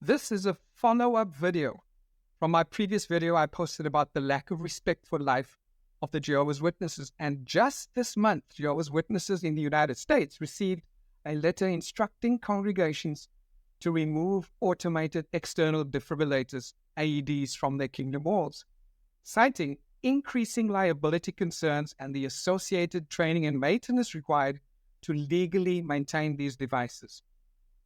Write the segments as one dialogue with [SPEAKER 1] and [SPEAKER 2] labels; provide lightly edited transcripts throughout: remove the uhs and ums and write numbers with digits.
[SPEAKER 1] This is a follow-up video from my previous video I posted about the lack of respect for life of the Jehovah's Witnesses. And just this month, Jehovah's Witnesses in the United States received a letter instructing congregations to remove automated external defibrillators, AEDs, from their kingdom walls, citing increasing liability concerns and the associated training and maintenance required to legally maintain these devices.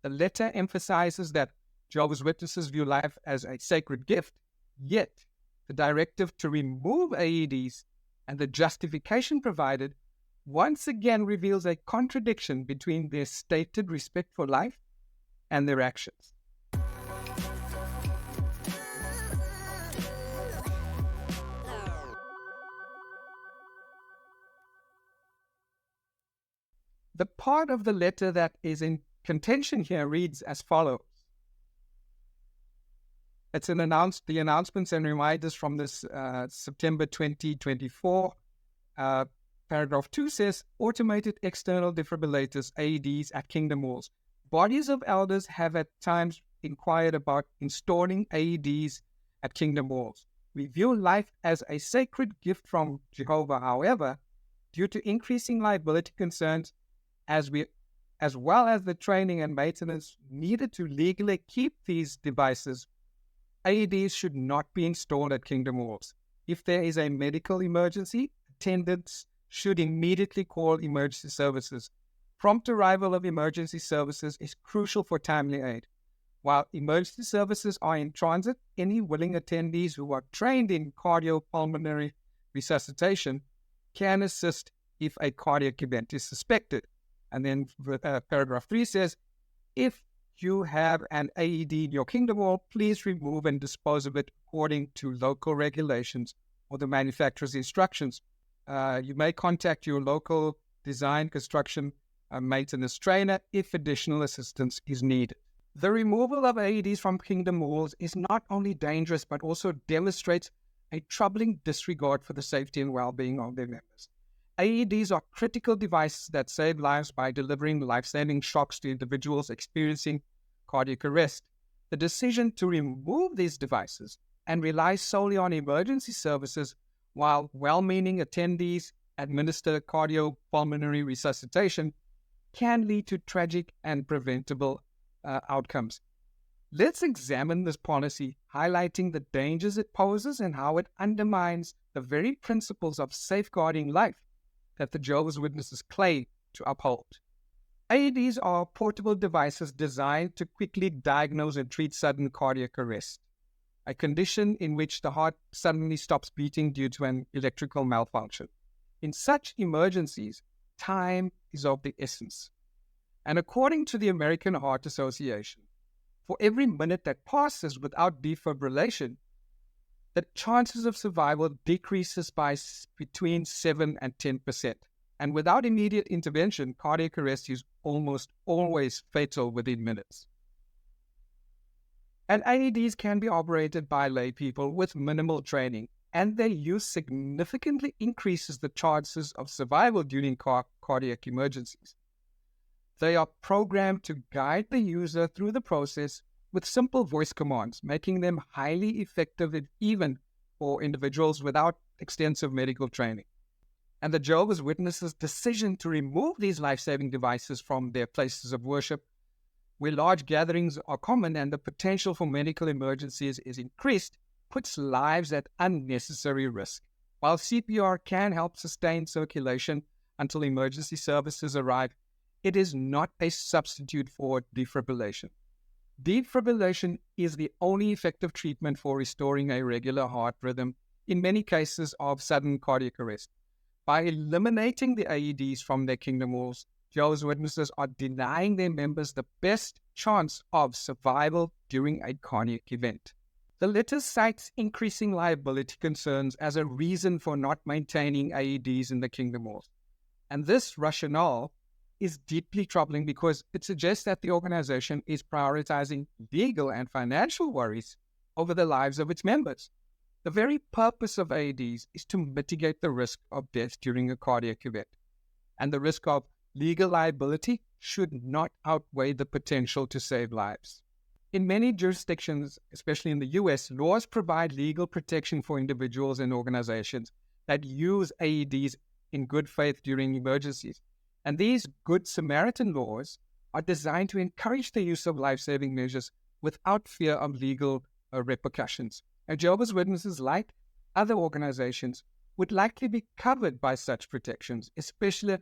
[SPEAKER 1] The letter emphasizes that Jehovah's Witnesses view life as a sacred gift, yet the directive to remove AEDs and the justification provided once again reveals a contradiction between their stated respect for life and their actions. The part of the letter that is in contention here reads as follows. It's the announcements and reminders from this September 2024. Paragraph 2 says, Automated External Defibrillators, AEDs, at Kingdom Walls. Bodies of elders have at times inquired about installing AEDs at Kingdom Walls. We view life as a sacred gift from Jehovah. However, due to increasing liability concerns, as well as the training and maintenance needed to legally keep these devices, AEDs should not be installed at Kingdom Walls. If there is a medical emergency, attendants should immediately call emergency services. Prompt arrival of emergency services is crucial for timely aid. While emergency services are in transit, any willing attendees who are trained in cardiopulmonary resuscitation can assist if a cardiac event is suspected. And then paragraph 3 says, if you have an AED in your kingdom wall, please remove and dispose of it according to local regulations or the manufacturer's instructions. You may contact your local design, construction, maintenance trainer if additional assistance is needed. The removal of AEDs from kingdom walls is not only dangerous, but also demonstrates a troubling disregard for the safety and well-being of their members. AEDs are critical devices that save lives by delivering life-saving shocks to individuals experiencing cardiac arrest. The decision to remove these devices and rely solely on emergency services while well-meaning attendees administer cardiopulmonary resuscitation can lead to tragic and preventable outcomes. Let's examine this policy, highlighting the dangers it poses and how it undermines the very principles of safeguarding life that the Jehovah's Witnesses claim to uphold. AEDs are portable devices designed to quickly diagnose and treat sudden cardiac arrest, a condition in which the heart suddenly stops beating due to an electrical malfunction. In such emergencies, time is of the essence. And according to the American Heart Association, for every minute that passes without defibrillation, the chances of survival decreases by between 7 and 10%. And without immediate intervention, cardiac arrest is almost always fatal within minutes. And AEDs can be operated by lay people with minimal training, and their use significantly increases the chances of survival during cardiac emergencies. They are programmed to guide the user through the process with simple voice commands, making them highly effective even for individuals without extensive medical training. And the Jehovah's Witnesses' decision to remove these life-saving devices from their places of worship, where large gatherings are common and the potential for medical emergencies is increased, puts lives at unnecessary risk. While CPR can help sustain circulation until emergency services arrive, it is not a substitute for defibrillation. Defibrillation is the only effective treatment for restoring a regular heart rhythm in many cases of sudden cardiac arrest. By eliminating the AEDs from their kingdom walls, Jehovah's Witnesses are denying their members the best chance of survival during a cardiac event. The letter cites increasing liability concerns as a reason for not maintaining AEDs in the kingdom walls. And this rationale is deeply troubling because it suggests that the organization is prioritizing legal and financial worries over the lives of its members. The very purpose of AEDs is to mitigate the risk of death during a cardiac event, and the risk of legal liability should not outweigh the potential to save lives. In many jurisdictions, especially in the US, laws provide legal protection for individuals and organizations that use AEDs in good faith during emergencies. And these Good Samaritan laws are designed to encourage the use of life-saving measures without fear of legal repercussions. And Jehovah's Witnesses, like other organizations, would likely be covered by such protections, especially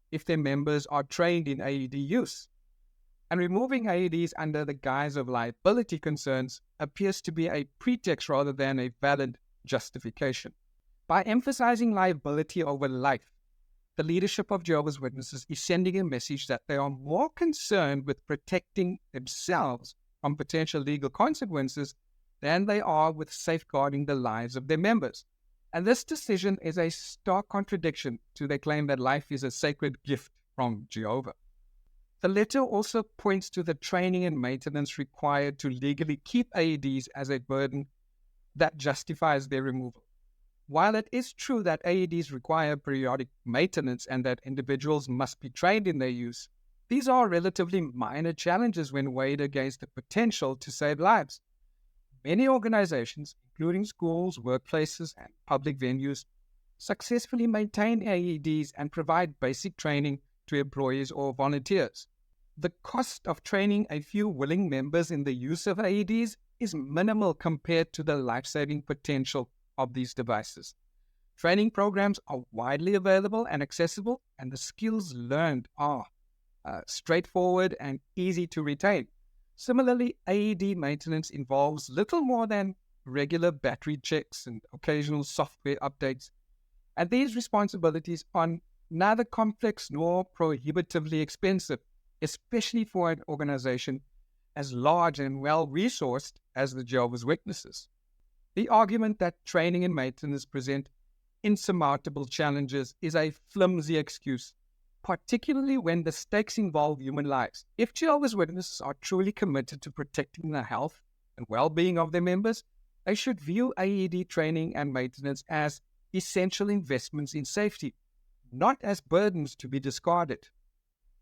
[SPEAKER 1] if their members are trained in AED use. And removing AEDs under the guise of liability concerns appears to be a pretext rather than a valid justification. By emphasizing liability over life, the leadership of Jehovah's Witnesses is sending a message that they are more concerned with protecting themselves from potential legal consequences than they are with safeguarding the lives of their members. And this decision is a stark contradiction to their claim that life is a sacred gift from Jehovah. The letter also points to the training and maintenance required to legally keep AEDs as a burden that justifies their removal. While it is true that AEDs require periodic maintenance and that individuals must be trained in their use, these are relatively minor challenges when weighed against the potential to save lives. Many organizations, including schools, workplaces, and public venues, successfully maintain AEDs and provide basic training to employees or volunteers. The cost of training a few willing members in the use of AEDs is minimal compared to the life-saving potential of these devices. Training programs are widely available and accessible, and the skills learned are straightforward and easy to retain. Similarly, AED maintenance involves little more than regular battery checks and occasional software updates, and these responsibilities are neither complex nor prohibitively expensive, especially for an organization as large and well-resourced as the Jehovah's Witnesses. The argument that training and maintenance present insurmountable challenges is a flimsy excuse, particularly when the stakes involve human lives. If Jehovah's Witnesses are truly committed to protecting the health and well-being of their members, they should view AED training and maintenance as essential investments in safety, not as burdens to be discarded.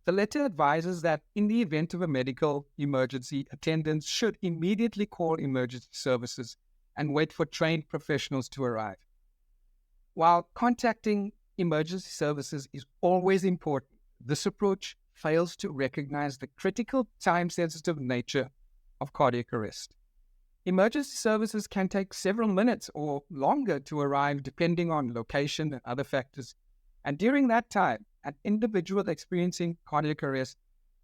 [SPEAKER 1] The letter advises that in the event of a medical emergency, attendants should immediately call emergency services and wait for trained professionals to arrive. While contacting emergency services is always important, this approach fails to recognize the critical time-sensitive nature of cardiac arrest. Emergency services can take several minutes or longer to arrive depending on location and other factors, and during that time, an individual experiencing cardiac arrest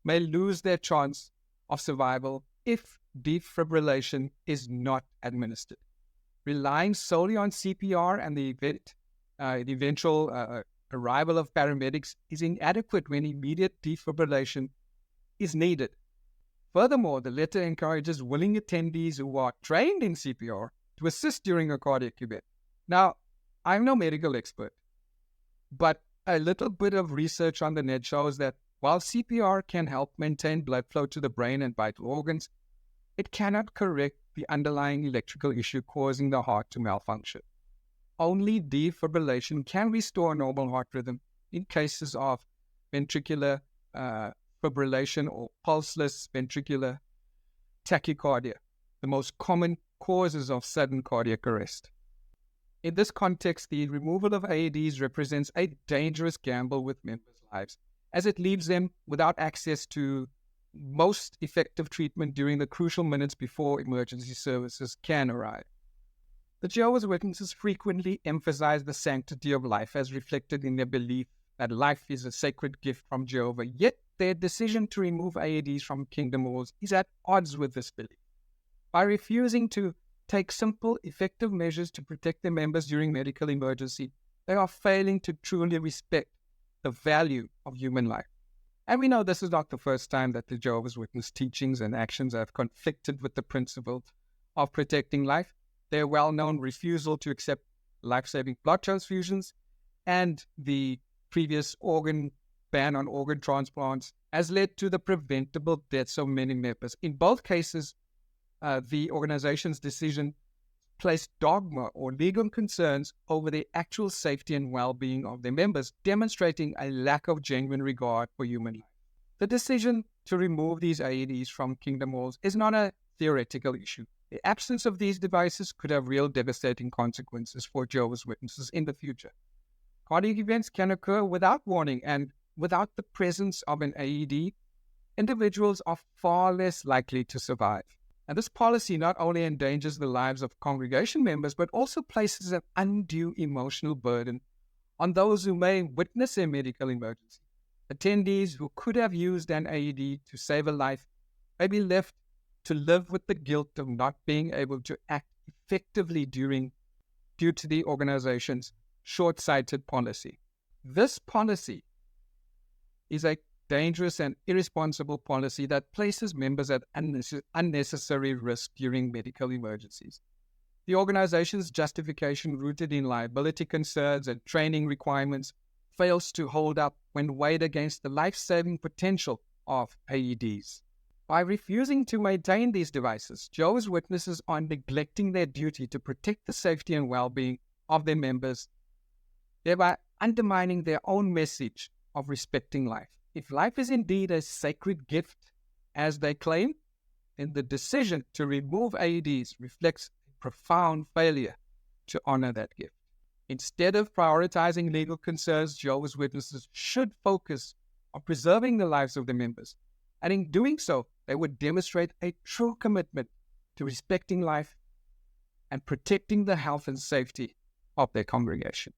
[SPEAKER 1] may lose their chance of survival if defibrillation is not administered. Relying solely on CPR and the eventual arrival of paramedics is inadequate when immediate defibrillation is needed. Furthermore, the letter encourages willing attendees who are trained in CPR to assist during a cardiac event. Now, I'm no medical expert, but a little bit of research on the net shows that while CPR can help maintain blood flow to the brain and vital organs, it cannot correct the underlying electrical issue causing the heart to malfunction. Only defibrillation can restore normal heart rhythm in cases of ventricular fibrillation or pulseless ventricular tachycardia, the most common causes of sudden cardiac arrest. In this context, the removal of AEDs represents a dangerous gamble with members' lives, as it leaves them without access to most effective treatment during the crucial minutes before emergency services can arrive. The Jehovah's Witnesses frequently emphasize the sanctity of life as reflected in their belief that life is a sacred gift from Jehovah, yet their decision to remove AEDs from kingdom laws is at odds with this belief. By refusing to take simple, effective measures to protect their members during medical emergency, they are failing to truly respect the value of human life. And we know this is not the first time that the Jehovah's Witness teachings and actions have conflicted with the principle of protecting life. Their well-known refusal to accept life-saving blood transfusions and the previous ban on organ transplants has led to the preventable deaths of many members. In both cases, the organization's decision placed dogma or legal concerns over the actual safety and well-being of their members, demonstrating a lack of genuine regard for human life. The decision to remove these AEDs from Kingdom Halls is not a theoretical issue. The absence of these devices could have real devastating consequences for Jehovah's Witnesses in the future. Cardiac events can occur without warning, and without the presence of an AED, individuals are far less likely to survive. And this policy not only endangers the lives of congregation members, but also places an undue emotional burden on those who may witness a medical emergency. Attendees who could have used an AED to save a life may be left to live with the guilt of not being able to act effectively due to the organization's short-sighted policy. This policy is a dangerous and irresponsible policy that places members at unnecessary risk during medical emergencies. The organization's justification, rooted in liability concerns and training requirements, fails to hold up when weighed against the life-saving potential of AEDs. By refusing to maintain these devices, Jehovah's Witnesses are neglecting their duty to protect the safety and well-being of their members, thereby undermining their own message of respecting life. If life is indeed a sacred gift, as they claim, then the decision to remove AEDs reflects a profound failure to honor that gift. Instead of prioritizing legal concerns, Jehovah's Witnesses should focus on preserving the lives of their members, and in doing so, they would demonstrate a true commitment to respecting life and protecting the health and safety of their congregations.